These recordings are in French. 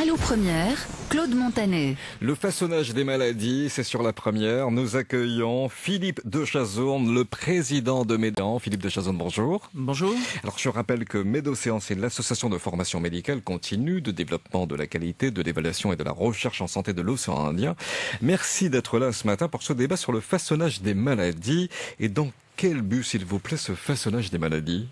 Allô Première, Claude Montanet. Le façonnage des maladies, c'est sur la première. Nous accueillons Philippe de Chazourne, le président de Médocéan. Philippe de Chazourne, bonjour. Bonjour. Alors je rappelle que Médocéan, c'est l'association de formation médicale continue, de développement de la qualité, de l'évaluation et de la recherche en santé de l'océan Indien. Merci d'être là ce matin pour ce débat sur le façonnage des maladies. Et dans quel but, s'il vous plaît, ce façonnage des maladies ?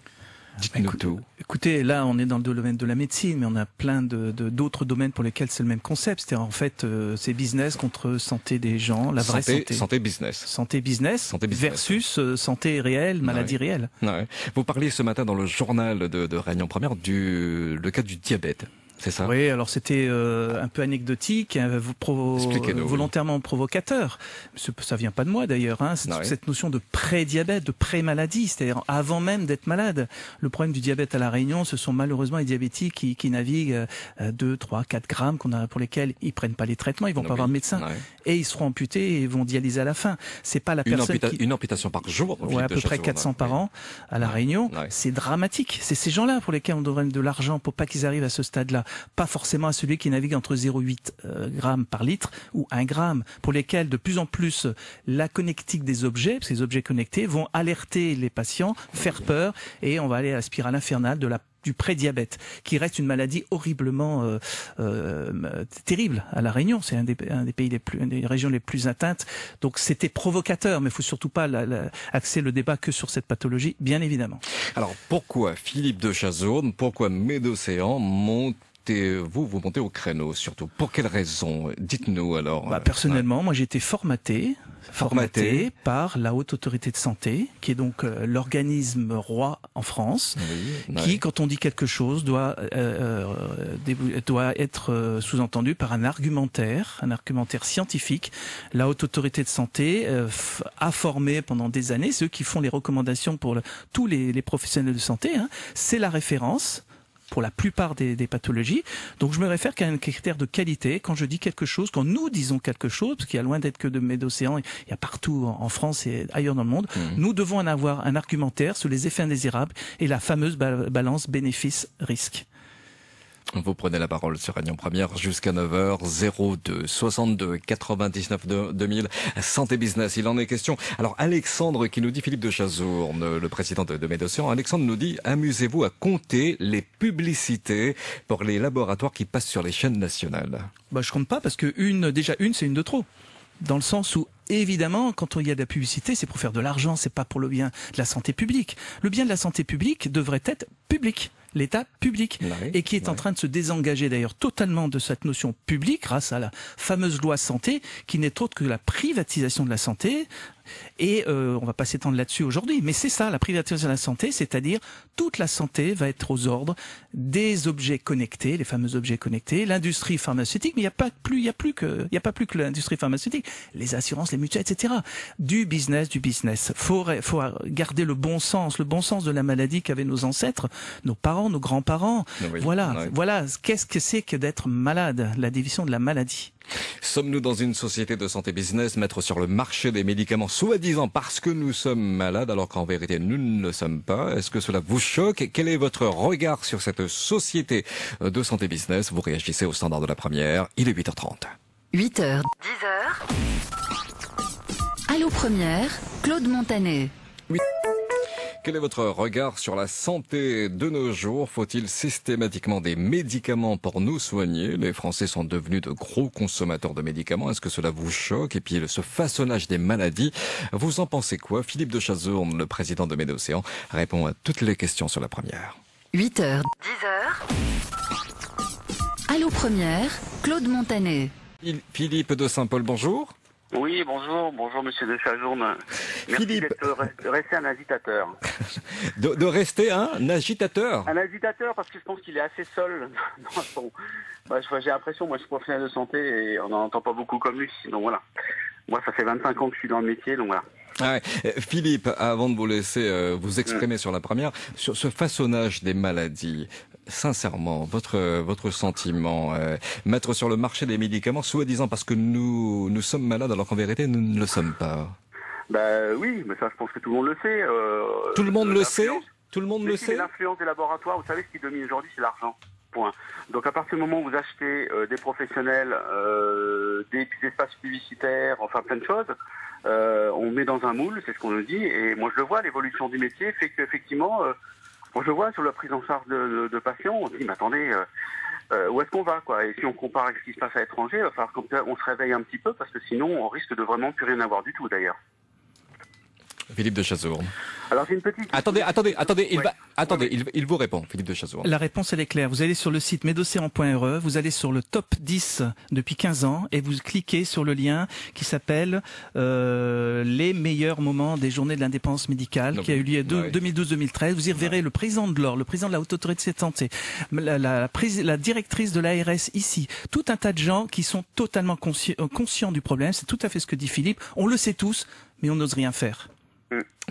Dites-nous tout. Écoutez, là, on est dans le domaine de la médecine, mais on a plein d'autres domaines pour lesquels c'est le même concept. C'est-à-dire, en fait, c'est business contre santé des gens, la vraie santé. Santé business. Santé business versus santé réelle, maladie réelle. Ouais. Vous parliez ce matin dans le journal de Réunion Première le cas du diabète. C'est ça? Oui, alors c'était un peu anecdotique, volontairement provocateur. Ça vient pas de moi d'ailleurs, hein. C'est cette notion de pré-diabète, de pré-maladie, c'est-à-dire avant même d'être malade. Le problème du diabète à La Réunion, ce sont malheureusement les diabétiques qui naviguent 2, 3, 4 grammes pour lesquels ils prennent pas les traitements, ils vont pas voir de médecin. Et ils seront amputés et vont dialyser à la fin. C'est pas la personne une amputation par jour. Ouais, à peu près 400 par an à La Réunion. C'est dramatique. C'est ces gens-là pour lesquels on donnerait de l'argent pour pas qu'ils arrivent à ce stade-là. Pas forcément à celui qui navigue entre 0,8 grammes par litre ou 1 gramme, pour lesquels de plus en plus la connectique des objets, ces objets connectés, vont alerter les patients, faire peur, et on va aller à la spirale infernale du prédiabète, qui reste une maladie horriblement terrible à La Réunion. C'est un des pays une des régions les plus atteintes. Donc c'était provocateur, mais il faut surtout pas axer le débat que sur cette pathologie, bien évidemment. Alors pourquoi Philippe de Chazourne, pourquoi Médocéan vous montez au créneau surtout? Pour quelles raisons? Dites-nous alors. Personnellement, moi j'ai été formaté par la Haute Autorité de Santé, qui est donc l'organisme roi en France, qui, quand on dit quelque chose, doit être sous-entendu par un argumentaire scientifique. La Haute Autorité de Santé a formé pendant des années ceux qui font les recommandations pour tous les professionnels de santé. Hein. C'est la référence pour la plupart des pathologies. Donc je me réfère qu'à un critère de qualité. Quand je dis quelque chose, quand nous disons quelque chose, parce qu'il y a loin d'être que de Médocéan, il y a partout en France et ailleurs dans le monde, nous devons en avoir un argumentaire sur les effets indésirables et la fameuse balance bénéfice-risque. Vous prenez la parole sur Réunion Première jusqu'à 9h02 62 99 2000 Santé Business. Il en est question. Alors Alexandre qui nous dit, Philippe de Chazourne, le président de Médocéan, Alexandre nous dit, amusez-vous à compter les publicités pour les laboratoires qui passent sur les chaînes nationales. Je compte pas parce que c'est une de trop. Dans le sens où, évidemment, quand il y a de la publicité, c'est pour faire de l'argent, c'est pas pour le bien de la santé publique. Le bien de la santé publique devrait être public. L'État public, et qui est en train de se désengager d'ailleurs totalement de cette notion publique grâce à la fameuse loi santé, qui n'est autre que la privatisation de la santé. Et on va pas s'étendre là-dessus aujourd'hui, mais c'est ça, la privatisation de la santé, c'est-à-dire toute la santé va être aux ordres des objets connectés, les fameux objets connectés, l'industrie pharmaceutique, mais il n'y a pas plus que l'industrie pharmaceutique, les assurances, les mutuelles, etc. Du business. Faut garder le bon sens de la maladie qu'avaient nos ancêtres, nos parents, nos grands-parents. Voilà, qu'est-ce que c'est que d'être malade, la division de la maladie. Sommes-nous dans une société de santé business, mettre sur le marché des médicaments soi-disant parce que nous sommes malades alors qu'en vérité nous ne le sommes pas? Est-ce que cela vous choque? Quel est votre regard sur cette société de santé business? Vous réagissez au standard de la première. Il est 8h30. 8h, 10h. Allô Première, Claude Montanet. Oui. Quel est votre regard sur la santé de nos jours? Faut-il systématiquement des médicaments pour nous soigner? Les Français sont devenus de gros consommateurs de médicaments. Est-ce que cela vous choque? Et puis ce façonnage des maladies, vous en pensez quoi? Philippe de Chazourne, le président de Médocéan, répond à toutes les questions sur la première. 8h, 10h. Allô Première, Claude Montanet. Philippe de Saint-Paul, bonjour. Oui, bonjour monsieur de Chazourne. Merci Philippe, de rester un agitateur. de rester un agitateur? Un agitateur parce que je pense qu'il est assez seul dans son... j'ai l'impression, moi je suis professionnel de santé et on n'en entend pas beaucoup comme lui. Donc voilà. Moi ça fait 25 ans que je suis dans le métier, donc voilà. Philippe, avant de vous laisser vous exprimer sur la première, sur ce façonnage des maladies, sincèrement, votre sentiment, mettre sur le marché des médicaments, soi-disant parce que nous sommes malades alors qu'en vérité nous ne le sommes pas. Oui, mais ça je pense que tout le monde le sait. Tout le monde le sait? Tout le monde le sait? L'influence des laboratoires, vous savez ce qui domine aujourd'hui, c'est l'argent. Point. Donc à partir du moment où vous achetez des professionnels, des espaces publicitaires, enfin plein de choses, on met dans un moule, c'est ce qu'on nous dit, et moi je le vois, l'évolution du métier fait qu'effectivement, moi je le vois sur la prise en charge de patients, on se dit mais attendez, où est-ce qu'on va quoi? Et si on compare avec ce qui se passe à l'étranger, il va falloir qu'on se réveille un petit peu, parce que sinon on risque de vraiment plus rien avoir du tout d'ailleurs. Philippe de Chazourne. Alors j'ai une petite... Attendez, Ouais. il vous répond, Philippe de Chazourne. La réponse, elle est claire. Vous allez sur le site medocéan.re, vous allez sur le top 10 depuis 15 ans et vous cliquez sur le lien qui s'appelle les meilleurs moments des journées de l'indépendance médicale, qui a eu lieu 2012-2013. Vous y reverrez le président de l'OR, le président de la Haute Autorité de Santé, la directrice de l'ARS ici, tout un tas de gens qui sont totalement conscients du problème. C'est tout à fait ce que dit Philippe. On le sait tous, mais on n'ose rien faire.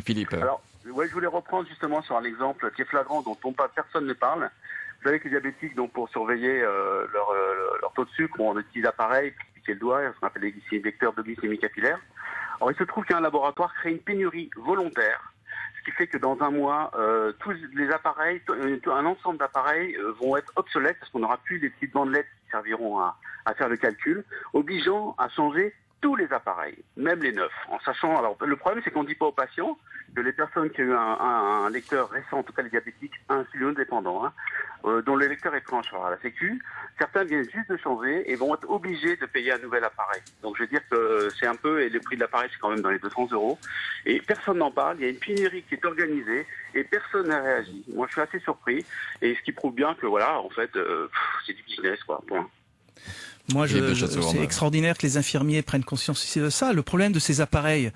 Philippe. Alors, ouais, je voulais reprendre justement sur un exemple qui est flagrant, dont personne ne parle. Vous savez que les diabétiques, donc pour surveiller leur taux de sucre, ont des petits appareils pour piquer le doigt, ce qu'on appelle des lecteurs de glycémie capillaire. Alors, il se trouve qu'un laboratoire crée une pénurie volontaire, ce qui fait que dans un mois, tous les appareils, un ensemble d'appareils vont être obsolètes parce qu'on n'aura plus les petites bandelettes qui serviront à faire le calcul, obligeant à changer tous les appareils, même les neufs, en sachant... Alors, le problème, c'est qu'on ne dit pas aux patients que les personnes qui ont eu un lecteur récent, en tout cas les diabétiques insulino-dépendants, dont le lecteur est pris en charge à la Sécu, certains viennent juste de changer et vont être obligés de payer un nouvel appareil. Donc, je veux dire que c'est un peu... Et le prix de l'appareil, c'est quand même dans les 200 €. Et personne n'en parle. Il y a une pénurie qui est organisée et personne n'a réagi. Moi, je suis assez surpris. Et ce qui prouve bien que, voilà, en fait, c'est du business, quoi, point. Moi, c'est extraordinaire que les infirmiers prennent conscience de ça. Le problème de ces appareils,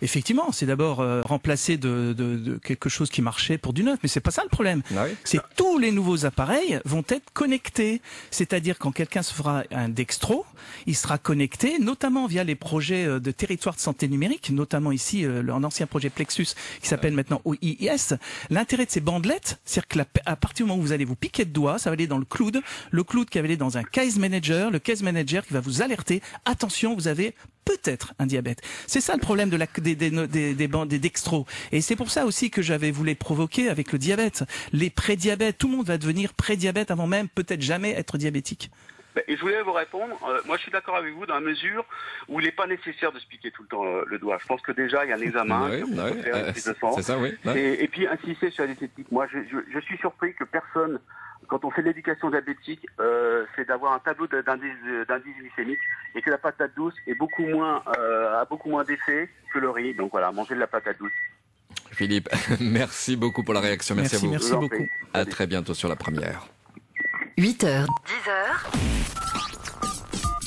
effectivement, c'est d'abord remplacer de quelque chose qui marchait pour du neuf, mais c'est pas ça le problème. Ah oui. C'est tous les nouveaux appareils vont être connectés. C'est-à-dire quand quelqu'un se fera un dextro, il sera connecté, notamment via les projets de territoire de santé numérique, notamment ici un ancien projet Plexus qui s'appelle maintenant OIS. L'intérêt de ces bandelettes, c'est que à partir du moment où vous allez vous piquer de doigts, ça va aller dans le cloud qui va aller dans un case manager, le case manager qui va vous alerter. Attention, vous avez peut-être un diabète. C'est ça le problème des dextros. Et c'est pour ça aussi que j'avais voulu provoquer avec le diabète. Les prédiabètes, tout le monde va devenir prédiabète avant même peut-être jamais être diabétique. Et je voulais vous répondre, moi je suis d'accord avec vous dans la mesure où il n'est pas nécessaire de se piquer tout le temps le doigt. Je pense que déjà il y a un examen, c'est ça, oui. Et puis insister sur la diététique. Moi je suis surpris que personne, quand on fait de l'éducation diabétique, c'est d'avoir un tableau d'indice glycémique et que la patate douce est a beaucoup moins d'effet que le riz. Donc voilà, manger de la patate douce. Philippe, merci beaucoup pour la réaction. Merci à vous. Merci beaucoup. À très bientôt sur La Première. 8h, 10h.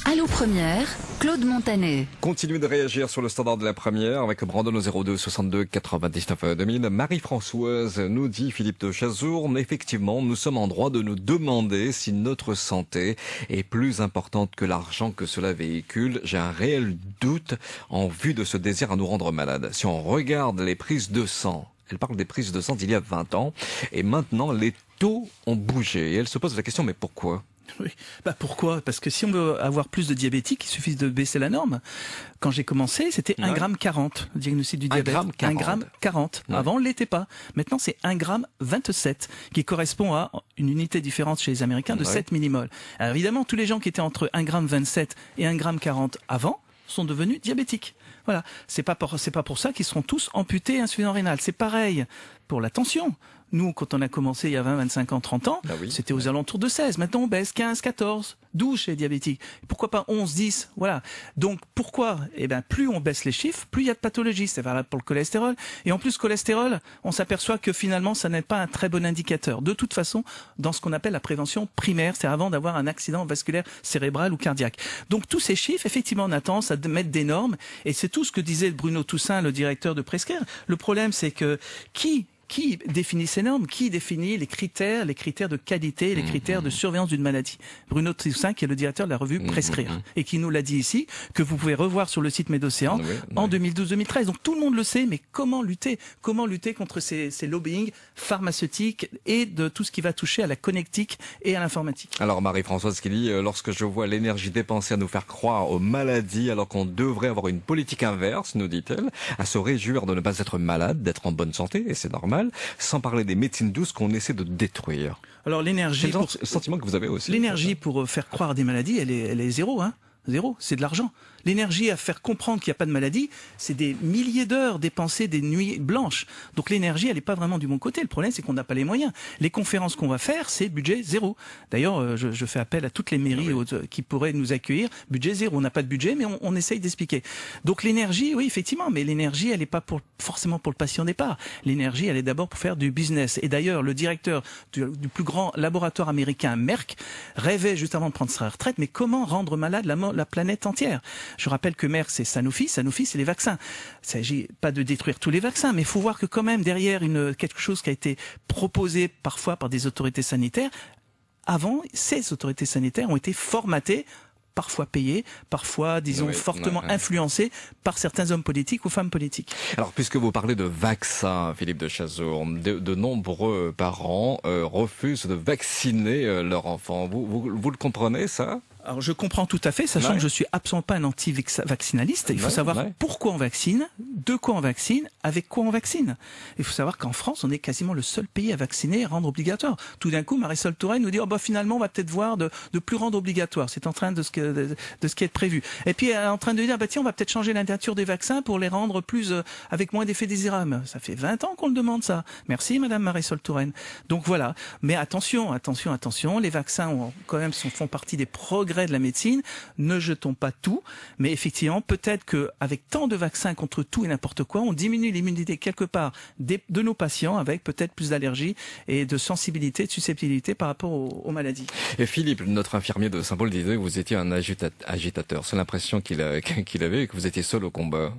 Allô Première, Claude Montanet. Continuez de réagir sur le standard de La Première avec Brandon au 02 62 99 2000. Marie-Françoise nous dit, Philippe de Chazourne, effectivement, nous sommes en droit de nous demander si notre santé est plus importante que l'argent que cela véhicule. J'ai un réel doute en vue de ce désir à nous rendre malades. Si on regarde les prises de sang, elle parle des prises de sang d'il y a 20 ans, et maintenant les taux ont bougé. Et elle se pose la question, mais pourquoi ? Oui. Pourquoi ? Parce que si on veut avoir plus de diabétiques, il suffit de baisser la norme. Quand j'ai commencé, c'était 1,40 g, le diagnostic du diabète. 1,40 g. Avant, on ne l'était pas. Maintenant, c'est 1,27 g, qui correspond à une unité différente chez les Américains de 7 millimoles. Alors évidemment, tous les gens qui étaient entre 1,27 g et 1,40 g avant sont devenus diabétiques. Voilà. C'est pas pour ça qu'ils seront tous amputés insuffisance rénale. C'est pareil pour la tension. Nous, quand on a commencé il y a 20, 25 ans, 30 ans, c'était aux alentours de 16. Maintenant, on baisse 15, 14, 12 chez les diabétiques. Pourquoi pas 11, 10 ? Voilà. Donc, pourquoi ? Plus on baisse les chiffres, plus il y a de pathologies. C'est valable pour le cholestérol. Et en plus, le cholestérol, on s'aperçoit que finalement, ça n'est pas un très bon indicateur. De toute façon, dans ce qu'on appelle la prévention primaire, c'est avant d'avoir un accident vasculaire cérébral ou cardiaque. Donc, tous ces chiffres, effectivement, on a tendance à mettre des normes. Et c'est tout ce que disait Bruno Toussaint, le directeur de Prescare. Le problème, c'est que qui définit ces normes ? Qui définit les critères de qualité, les critères de surveillance d'une maladie ? Bruno Toussaint, qui est le directeur de la revue Prescrire, et qui nous l'a dit ici, que vous pouvez revoir sur le site Medocéan en 2012-2013. Donc tout le monde le sait, mais comment lutter ? Comment lutter contre ces lobbying pharmaceutiques et de tout ce qui va toucher à la connectique et à l'informatique ? Alors Marie-Françoise qui dit, lorsque je vois l'énergie dépensée à nous faire croire aux maladies, alors qu'on devrait avoir une politique inverse, nous dit-elle, à se réjouir de ne pas être malade, d'être en bonne santé, et c'est normal. mal, sans parler des médecines douces qu'on essaie de détruire. Alors l'énergie, c'est le sentiment que vous avez aussi. L'énergie pour faire croire des maladies, elle est zéro, hein. Zéro, c'est de l'argent. L'énergie à faire comprendre qu'il n'y a pas de maladie, c'est des milliers d'heures dépensées, des nuits blanches. Donc l'énergie, elle n'est pas vraiment du bon côté. Le problème, c'est qu'on n'a pas les moyens. Les conférences qu'on va faire, c'est budget zéro. D'ailleurs, je fais appel à toutes les mairies qui pourraient nous accueillir. Budget zéro. On n'a pas de budget, mais on essaye d'expliquer. Donc l'énergie, oui, effectivement, mais l'énergie, elle n'est pas forcément pour le patient au départ. L'énergie, elle est d'abord pour faire du business. Et d'ailleurs, le directeur du plus grand laboratoire américain, Merck, rêvait juste avant de prendre sa retraite, mais comment rendre malade la planète entière? Je rappelle que Merck, c'est Sanofi. Sanofi, c'est les vaccins. Il ne s'agit pas de détruire tous les vaccins, mais il faut voir que quand même, derrière quelque chose qui a été proposé parfois par des autorités sanitaires, avant, ces autorités sanitaires ont été formatées, parfois payées, parfois, disons, fortement influencées par certains hommes politiques ou femmes politiques. Alors, puisque vous parlez de vaccins, Philippe de Chazourne, de nombreux parents refusent de vacciner leur enfant. Vous le comprenez, ça ? Alors je comprends tout à fait, sachant que je suis absolument pas un anti-vaccinaliste. Il faut savoir pourquoi on vaccine, de quoi on vaccine, avec quoi on vaccine. Il faut savoir qu'en France, on est quasiment le seul pays à vacciner et à rendre obligatoire. Tout d'un coup, Marisol Touraine nous dit finalement, on va peut-être voir de plus rendre obligatoire. C'est en train de ce qui est prévu. Et puis elle est en train de dire tiens, on va peut-être changer la nature des vaccins pour les rendre plus avec moins d'effets désirables. Ça fait 20 ans qu'on le demande ça. Merci Madame Marisol Touraine. Donc voilà. Mais attention, les vaccins font partie des progrès de la médecine, ne jetons pas tout, mais effectivement, peut-être qu'avec tant de vaccins contre tout et n'importe quoi, on diminue l'immunité quelque part de nos patients avec peut-être plus d'allergies et de sensibilité, de susceptibilité par rapport aux maladies. Et Philippe, notre infirmier de Saint-Paul, disait que vous étiez un agitateur. C'est l'impression qu'il avait et que vous étiez seul au combat.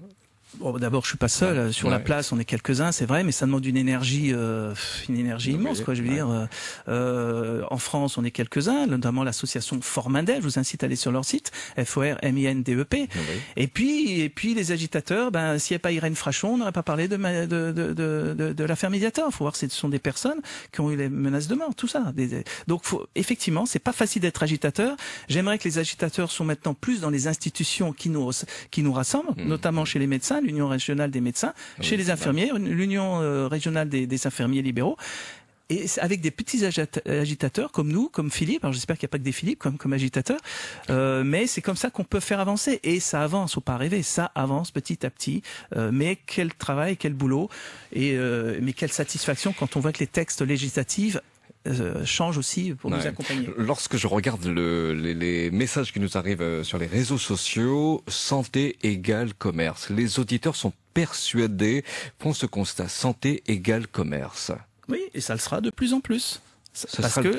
Bon, d'abord, je suis pas seul. Sur la place, on est quelques-uns, c'est vrai, mais ça demande une énergie immense, quoi. Je veux dire, en France, on est quelques-uns, notamment l'association Formindep. Je vous incite à aller sur leur site, FORMINDEP. Et puis les agitateurs, s'il n'y a pas Irène Frachon, on n'aurait pas parlé de l'affaire Mediator. Il faut voir que ce sont des personnes qui ont eu les menaces de mort, tout ça. Donc, effectivement, c'est pas facile d'être agitateur. J'aimerais que les agitateurs soient maintenant plus dans les institutions qui nous rassemblent, notamment chez les médecins, l'Union régionale des médecins, chez les infirmiers, l'Union régionale des infirmiers libéraux, et avec des petits agitateurs comme nous, comme Philippe. Alors j'espère qu'il n'y a pas que des Philippe comme agitateurs, mais c'est comme ça qu'on peut faire avancer. Et ça avance, faut pas rêver, ça avance petit à petit. Mais quel travail, quel boulot, mais quelle satisfaction quand on voit que les textes législatifs change aussi pour nous accompagner. Lorsque je regarde les messages qui nous arrivent sur les réseaux sociaux, santé égale commerce. Les auditeurs sont persuadés, font ce constat, santé égale commerce. Oui, et ça le sera de plus en plus. Ça sera de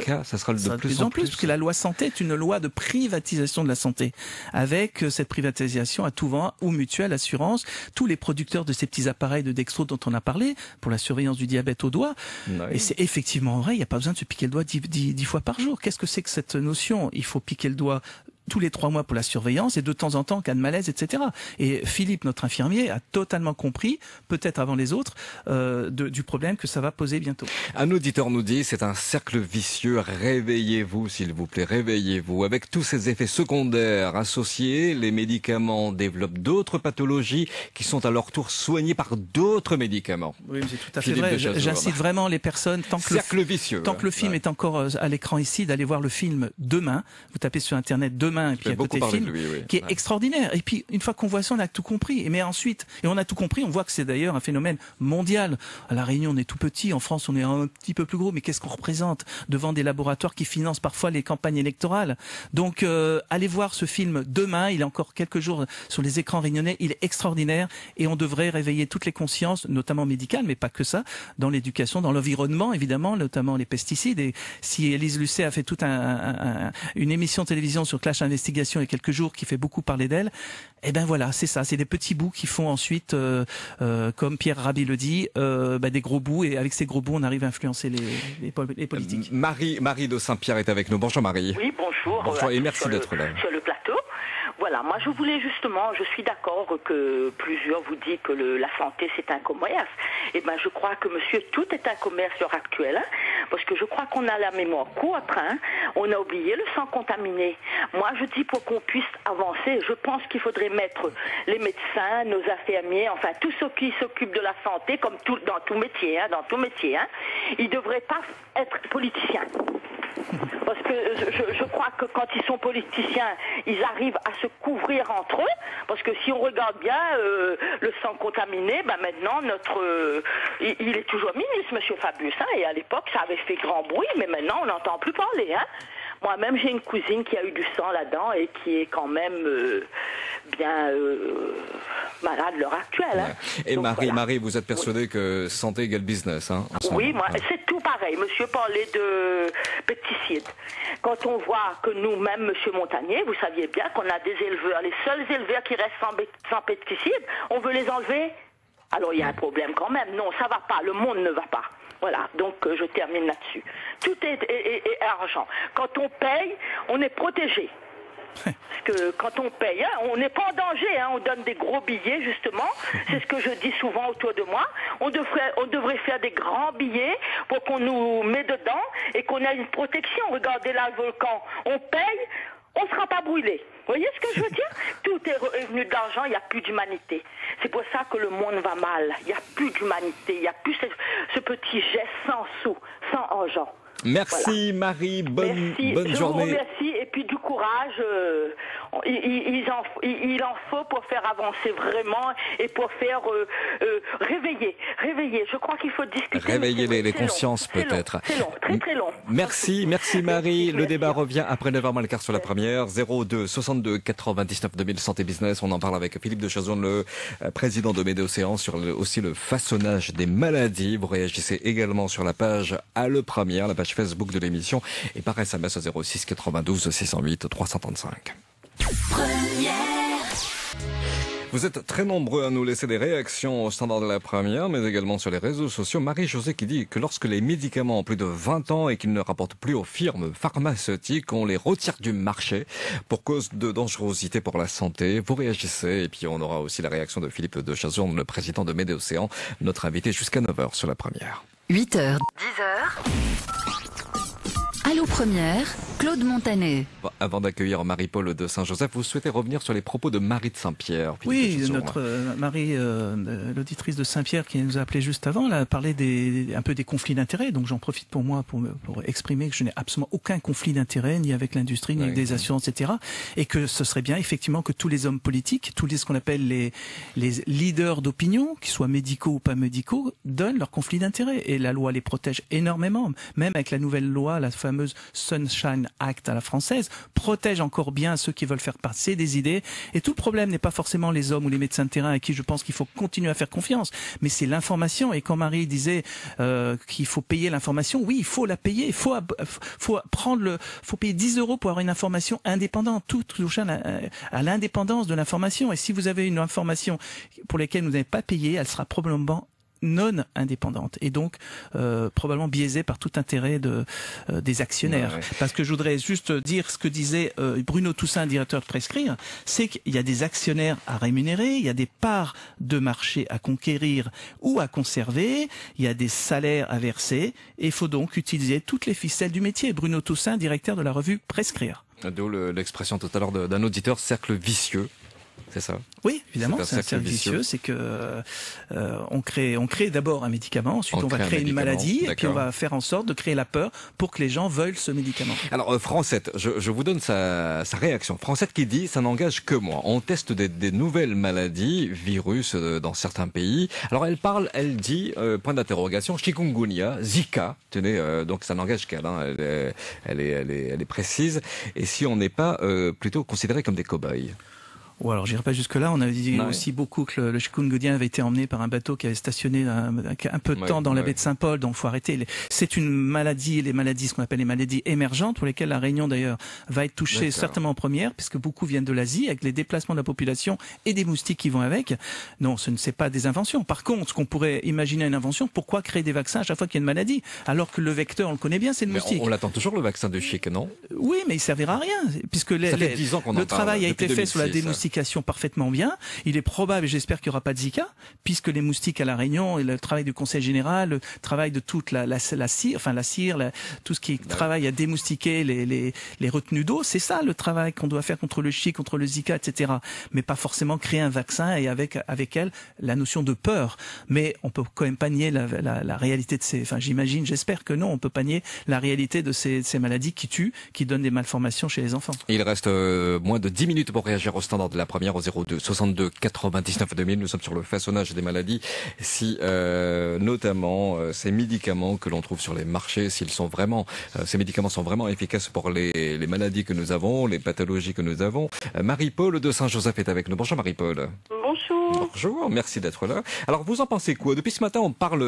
plus en plus, parce que la loi santé est une loi de privatisation de la santé, avec cette privatisation à tout vent, ou mutuelle, assurance, tous les producteurs de ces petits appareils de dextro dont on a parlé, pour la surveillance du diabète au doigt. Et c'est effectivement vrai, il n'y a pas besoin de se piquer le doigt 10 fois par jour. Qu'est-ce que c'est que cette notion? Il faut piquer le doigt tous les 3 mois pour la surveillance et de temps en temps en cas de malaise, etc. Et Philippe, notre infirmier, a totalement compris, peut-être avant les autres, du problème que ça va poser bientôt. Un auditeur nous dit, c'est un cercle vicieux, réveillez-vous s'il vous plaît, réveillez-vous. Avec tous ces effets secondaires associés, les médicaments développent d'autres pathologies qui sont à leur tour soignées par d'autres médicaments. Oui, c'est tout à fait vrai. J'incite vraiment les personnes, tant que le film est encore à l'écran ici, d'aller voir le film Demain. Vous tapez sur Internet Demain, et puis à côté film, qui est extraordinaire. Et puis, une fois qu'on voit ça, on a tout compris. Mais ensuite, on a tout compris, on voit que c'est d'ailleurs un phénomène mondial. À La Réunion, on est tout petit. En France, on est un petit peu plus gros. Mais qu'est-ce qu'on représente devant des laboratoires qui financent parfois les campagnes électorales? Donc, allez voir ce film Demain. Il est encore quelques jours sur les écrans réunionnais. Il est extraordinaire. Et on devrait réveiller toutes les consciences, notamment médicales, mais pas que ça, dans l'éducation, dans l'environnement, évidemment, notamment les pesticides. Et si Élise Lucet a fait toute une émission de télévision sur Clash Investigation il y a quelques jours qui fait beaucoup parler d'elle, eh ben voilà, c'est ça, c'est des petits bouts qui font ensuite, comme Pierre Rabhi le dit, des gros bouts, et avec ces gros bouts, on arrive à influencer les politiques. Marie de Saint-Pierre est avec nous. Bonjour Marie. Oui, bonjour. Bonjour et merci d'être là. Sur le plateau. Voilà, moi je voulais justement, je suis d'accord que plusieurs vous disent que la santé c'est un commerce. Eh ben je crois que monsieur, tout est un commerce à l'heure actuelle. Hein. parce que je crois qu'on a la mémoire courte, hein. On a oublié le sang contaminé. Moi, je dis pour qu'on puisse avancer, je pense qu'il faudrait mettre les médecins, nos infirmiers, enfin tous ceux qui s'occupent de la santé, comme dans tout métier, hein, ils ne devraient pas être politiciens. Parce que je crois que quand ils sont politiciens, ils arrivent à se couvrir entre eux. Parce que si on regarde bien le sang contaminé, maintenant il est toujours ministre, Monsieur Fabius. Hein, et à l'époque, ça avait fait grand bruit, mais maintenant on n'entend plus parler. Hein. Moi-même, j'ai une cousine qui a eu du sang là-dedans et qui est quand même bien malade à l'heure actuelle. Hein. Et donc, Marie, vous êtes persuadée que santé égale business, hein, en ce oui, moment. moi, c'est tout pareil. Monsieur parlait de pesticides. Quand on voit que nous-mêmes, Monsieur Montagnier, vous saviez bien qu'on a des éleveurs, les seuls éleveurs qui restent sans pesticides, on veut les enlever. Alors il y a un problème quand même. Non, ça va pas. Le monde ne va pas. Voilà, donc je termine là-dessus. Tout est argent. Quand on paye, on est protégé. Parce que quand on paye, hein, on n'est pas en danger, hein, on donne des gros billets justement, c'est ce que je dis souvent autour de moi, on devrait faire des grands billets pour qu'on nous met dedans et qu'on ait une protection. Regardez là le volcan, on paye, on ne sera pas brûlé. Vous voyez ce que je veux dire? Tout est revenu d'argent, il n'y a plus d'humanité. C'est pour ça que le monde va mal, il n'y a plus d'humanité, il n'y a plus ce petit geste sans sous, sans argent. Merci voilà. Marie, bonne journée. Je vous remercie et puis du courage. Il en faut pour faire avancer vraiment et pour faire réveiller. Je crois qu'il faut discuter. Réveiller les consciences peut-être. C'est long, très long. Merci Marie. Le débat revient après 9h moins le quart sur la première. 02 62 99 2000 Santé Business. On en parle avec Philippe de Chazourne, le président de Médocéan, sur aussi le façonnage des maladies. Vous réagissez également sur la page à le première, la page Facebook de l'émission et par SMS au 06 92 608 335. Vous êtes très nombreux à nous laisser des réactions au standard de la première, mais également sur les réseaux sociaux. Marie-Josée qui dit que lorsque les médicaments ont plus de 20 ans et qu'ils ne rapportent plus aux firmes pharmaceutiques, on les retire du marché pour cause de dangerosité pour la santé. Vous réagissez et puis on aura aussi la réaction de Philippe de Chazourne, le président de Médocéan, notre invité jusqu'à 9h sur la première. 8h, 10h. Allô Première, Claude Montanet. Avant d'accueillir Marie-Paul de Saint-Joseph, vous souhaitez revenir sur les propos de Marie de Saint-Pierre. Oui, notre Marie, l'auditrice de Saint-Pierre qui nous a appelé juste avant, elle a parlé un peu des conflits d'intérêts. Donc j'en profite pour moi pour exprimer que je n'ai absolument aucun conflit d'intérêts, ni avec l'industrie, ni avec des assurances, etc. Et que ce serait bien effectivement que tous les hommes politiques, tous ce qu'on appelle les leaders d'opinion, qu'ils soient médicaux ou pas médicaux, donnent leurs conflits d'intérêts. Et la loi les protège énormément. Même avec la nouvelle loi, la fameuse Sunshine Act à la française, protège encore bien ceux qui veulent faire passer des idées. Et tout le problème n'est pas forcément les hommes ou les médecins de terrain à qui je pense qu'il faut continuer à faire confiance, mais c'est l'information. Et quand Marie disait qu'il faut payer l'information, oui, il faut la payer. Il faut payer 10 € pour avoir une information indépendante. Tout touche à l'indépendance de l'information. Et si vous avez une information pour laquelle vous n'avez pas payé, elle sera probablement non indépendante et donc probablement biaisée par tout intérêt des actionnaires. Ouais. Parce que je voudrais juste dire ce que disait Bruno Toussaint, directeur de Prescrire, c'est qu'il y a des actionnaires à rémunérer, il y a des parts de marché à conquérir ou à conserver, il y a des salaires à verser et il faut donc utiliser toutes les ficelles du métier. Bruno Toussaint, directeur de la revue Prescrire. D'où l'expression tout à l'heure d'un auditeur, cercle vicieux. C'est ça. Oui, évidemment, c'est un cercle vicieux. C'est que on crée d'abord un médicament, ensuite on va créer une maladie, et puis on va faire en sorte de créer la peur pour que les gens veuillent ce médicament. Alors Francette, je vous donne sa réaction. Francette qui dit, ça n'engage que moi. On teste des nouvelles maladies, virus dans certains pays. Alors elle dit, point d'interrogation, chikungunya, Zika. Tenez, donc ça n'engage qu'elle. Hein, elle est précise. Et si on n'est pas plutôt considérés comme des cobayes? Ou alors, j'irai pas jusque-là. On a dit aussi beaucoup que le chikungunya avait été emmené par un bateau qui avait stationné un peu de temps dans la baie de Saint-Paul, donc faut arrêter. C'est une maladie, ce qu'on appelle les maladies émergentes, pour lesquelles la Réunion d'ailleurs va être touchée certainement en première, puisque beaucoup viennent de l'Asie, avec les déplacements de la population et des moustiques qui vont avec. Non, ce ne c'est pas des inventions. Par contre, ce qu'on pourrait imaginer une invention, pourquoi créer des vaccins à chaque fois qu'il y a une maladie, alors que le vecteur, on le connaît bien, c'est le moustique. On l'attend toujours le vaccin du chic, non? Oui, mais il servira à rien, puisque le travail a été fait sur la démoustication l'application parfaitement bien. Il est probable, et j'espère qu'il n'y aura pas de Zika, puisque les moustiques à La Réunion, et le travail du Conseil général, le travail de toute la cire, tout ce qui travaille à démoustiquer les retenues d'eau, c'est ça le travail qu'on doit faire contre le Chi, contre le Zika, etc. Mais pas forcément créer un vaccin et avec elle la notion de peur. Mais on peut quand même pas nier la réalité de ces, j'imagine, j'espère que non, on peut pas nier la réalité de ces maladies qui tuent, qui donnent des malformations chez les enfants. Il reste moins de 10 minutes pour réagir au standard de la première au 02 62 99 2000. Nous sommes sur le façonnage des maladies. Si notamment ces médicaments que l'on trouve sur les marchés, s'ils sont vraiment, ces médicaments sont vraiment efficaces pour les maladies que nous avons, les pathologies que nous avons. Marie-Paul de Saint-Joseph est avec nous. Bonjour Marie-Paul. Bonjour. Bonjour, merci d'être là. Alors vous en pensez quoi? Depuis ce matin, on parle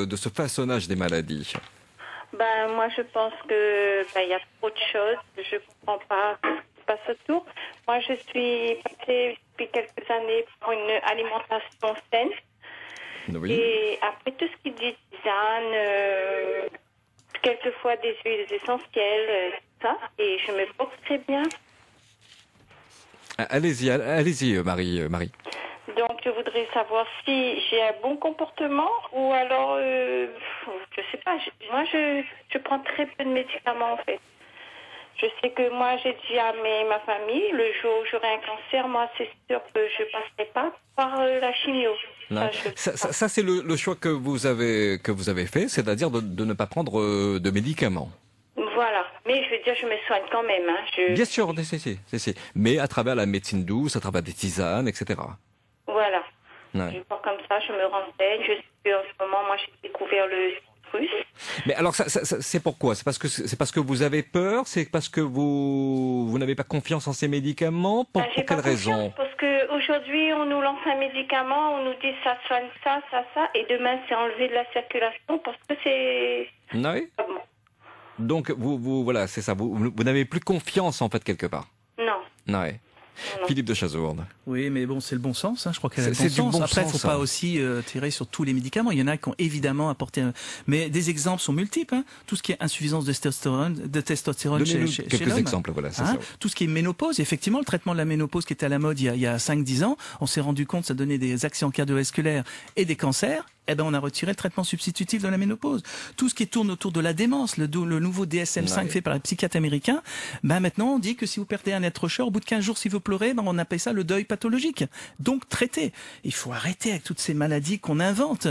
de ce façonnage des maladies. Moi, je pense que y a trop de choses. Je comprends pas ce qui se passe autour. Moi, je suis passée depuis quelques années pour une alimentation saine. Oui. Et après tout ce qui dit tisane, quelquefois des huiles essentielles, ça. Et je me porte très bien. Allez-y, Marie. Donc, je voudrais savoir si j'ai un bon comportement ou alors, je sais pas. Moi, je prends très peu de médicaments, en fait. Je sais que moi, j'ai dit à ma famille, le jour où j'aurai un cancer, moi, c'est sûr que je passerai pas par la chimio. Ça c'est le choix que vous avez fait, c'est-à-dire de ne pas prendre de médicaments. Voilà, mais je veux dire, je me soigne quand même. Bien sûr, si. Mais à travers la médecine douce, à travers des tisanes, etc. Voilà. Ouais. Je vois comme ça, je me renseigne. Je sais qu'en ce moment, moi, j'ai découvert le citrus. Mais alors, c'est pourquoi? C'est parce que vous avez peur? C'est parce que vous n'avez pas confiance en ces médicaments? Pour quelle raison? Parce qu'aujourd'hui, on nous lance un médicament, on nous dit ça soigne ça, et demain, c'est enlevé de la circulation parce que c'est... Oui. Donc, voilà, c'est ça. Vous n'avez plus confiance, en fait, quelque part. Non. Ouais. Philippe de Chazourde. Oui, mais bon, c'est le bon sens. Je crois qu'elle a le C'est du bon sens. bon Après, il sens, faut pas aussi tirer sur tous les médicaments. Il y en a qui ont évidemment apporté... Mais des exemples sont multiples. Tout ce qui est insuffisance de testostérone chez l'homme. Quelques exemples, voilà, c'est ça. Tout ce qui est ménopause. Effectivement, le traitement de la ménopause qui était à la mode il y a 5-10 ans, on s'est rendu compte que ça donnait des accidents cardiovasculaires et des cancers. On a retiré le traitement substitutif de la ménopause. Tout ce qui tourne autour de la démence, le nouveau DSM-5 fait par les psychiatres américains, maintenant on dit que si vous perdez un être cher, au bout de 15 jours, si vous pleurez, on appelle ça le deuil pathologique. Donc traité. Il faut arrêter avec toutes ces maladies qu'on invente.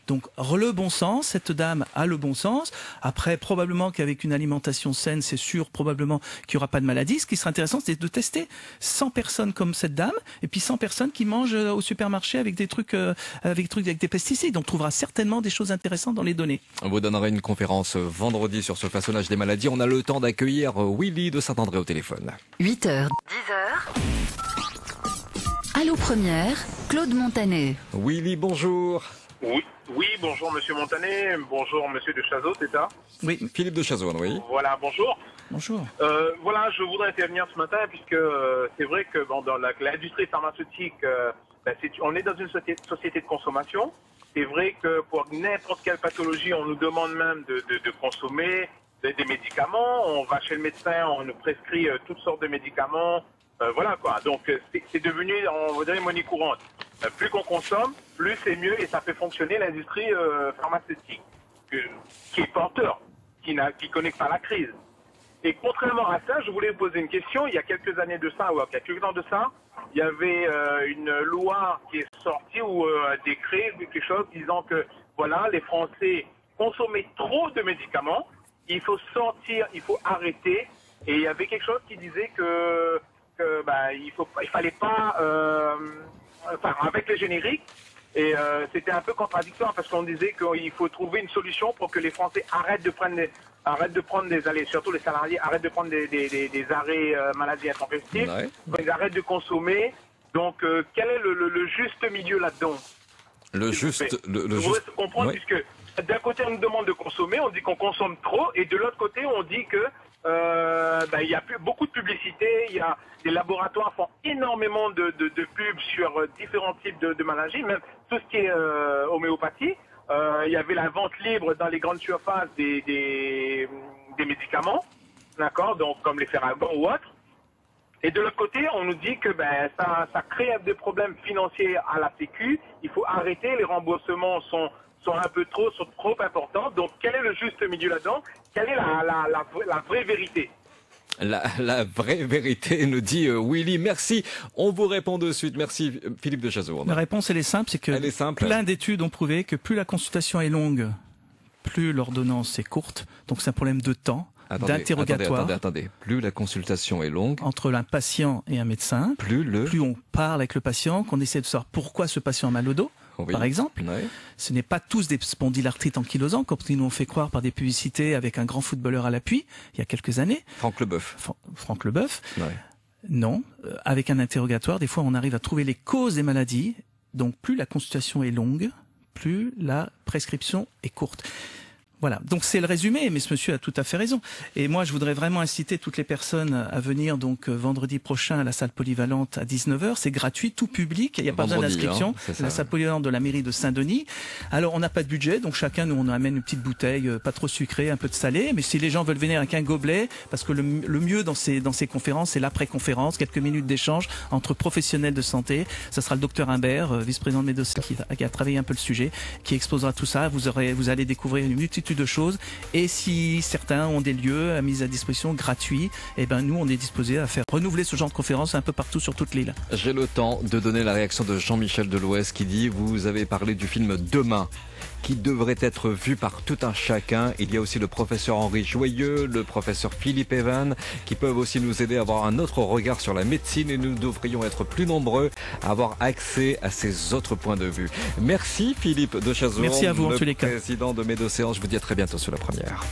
Donc le bon sens, cette dame a le bon sens. Après, probablement qu'avec une alimentation saine, c'est sûr, probablement qu'il n'y aura pas de maladie. Ce qui serait intéressant, c'est de tester 100 personnes comme cette dame, et puis 100 personnes qui mangent au supermarché avec des trucs, avec des pesticides. Donc on trouvera certainement des choses intéressantes dans les données. On vous donnera une conférence vendredi sur ce façonnage des maladies. On a le temps d'accueillir Willy de Saint-André au téléphone. 8h, 10h. Allô Première, Claude Montanet. Willy, bonjour. Oui, bonjour Monsieur Montanet, bonjour Monsieur de Chazot, c'est ça? Oui, Philippe de Chazot, oui. Voilà, bonjour. Bonjour. Voilà, je voudrais intervenir ce matin puisque c'est vrai que dans l'industrie pharmaceutique, on est dans une société de consommation. C'est vrai que pour n'importe quelle pathologie, on nous demande même de consommer des médicaments. On va chez le médecin, on nous prescrit toutes sortes de médicaments. Voilà quoi. Donc c'est devenu, on va dire, monnaie courante. Plus qu'on consomme, plus c'est mieux et ça fait fonctionner l'industrie pharmaceutique qui est porteur, qui connaît pas la crise. Et contrairement à ça, je voulais vous poser une question. Il y a quelques années de ça, ou il y a quelques ans de ça, il y avait une loi qui est sortie ou un décret, quelque chose disant que voilà, les Français consommaient trop de médicaments. Il faut sortir, il faut arrêter. Et il y avait quelque chose qui disait que il fallait pas, avec les génériques. Et c'était un peu contradictoire parce qu'on disait qu'il faut trouver une solution pour que les Français arrêtent de prendre des arrêts, surtout les salariés arrêtent de prendre des arrêts maladie intempestive. Ouais. Ils arrêtent de consommer. Donc quel est le juste milieu là-dedans? Le juste. Vous pouvez comprendre, ouais. puisque d'un côté on nous demande de consommer, on dit qu'on consomme trop, et de l'autre côté on dit que il y a beaucoup de publicité, les laboratoires font énormément de pubs sur différents types de maladies, même tout ce qui est homéopathie. Il y avait la vente libre dans les grandes surfaces des médicaments, d'accord, donc comme les Ferragamo ou autres. Et de l'autre côté, on nous dit que ça crée des problèmes financiers à la Sécu. Il faut arrêter, les remboursements sont un peu trop importants. Donc quel est le juste milieu là-dedans? Quelle est la vraie vérité? La vraie vérité, nous dit Willy. Merci. On vous répond de suite. Merci Philippe de Chazourne. La réponse, elle est simple, c'est que plein d'études ont prouvé que plus la consultation est longue, plus l'ordonnance est courte. Donc c'est un problème de temps, d'interrogatoire. Attendez. Plus la consultation est longue. Entre un patient et un médecin, plus on parle avec le patient, qu'on essaie de savoir pourquoi ce patient a mal au dos. Oui. Par exemple, Ouais. Ce n'est pas tous des spondylarthrites ankylosants, comme ils nous ont fait croire par des publicités avec un grand footballeur à l'appui, il y a quelques années. Franck Leboeuf. Franck Leboeuf. Ouais. Non, avec un interrogatoire, des fois on arrive à trouver les causes des maladies. Donc plus la consultation est longue, plus la prescription est courte. Voilà, donc c'est le résumé, mais ce monsieur a tout à fait raison. Et moi, je voudrais vraiment inciter toutes les personnes à venir donc vendredi prochain à la salle polyvalente à 19h. C'est gratuit, tout public, il n'y a pas besoin d'inscription. La salle polyvalente de la mairie de Saint-Denis. Alors, on n'a pas de budget, donc chacun, nous, on amène une petite bouteille, pas trop sucrée, un peu de salé. Mais si les gens veulent venir avec un gobelet, parce que le mieux dans ces conférences, c'est l'après-conférence, quelques minutes d'échange entre professionnels de santé. Ça sera le docteur Imbert, vice-président de Médoc, qui a travaillé un peu le sujet, qui exposera tout ça. Vous allez découvrir une multitude de choses, et si certains ont des lieux à mise à disposition gratuits, eh ben nous on est disposés à faire renouveler ce genre de conférences un peu partout sur toute l'île. J'ai le temps de donner la réaction de Jean-Michel Delouest qui dit: vous avez parlé du film Demain, qui devrait être vu par tout un chacun. Il y a aussi le professeur Henri Joyeux, le professeur Philippe Evan, qui peuvent aussi nous aider à avoir un autre regard sur la médecine, et nous devrions être plus nombreux à avoir accès à ces autres points de vue. Merci Philippe de Chazourne. Merci à vous en tous les cas. Président de Médocéan. Je vous dis à très bientôt sur La Première.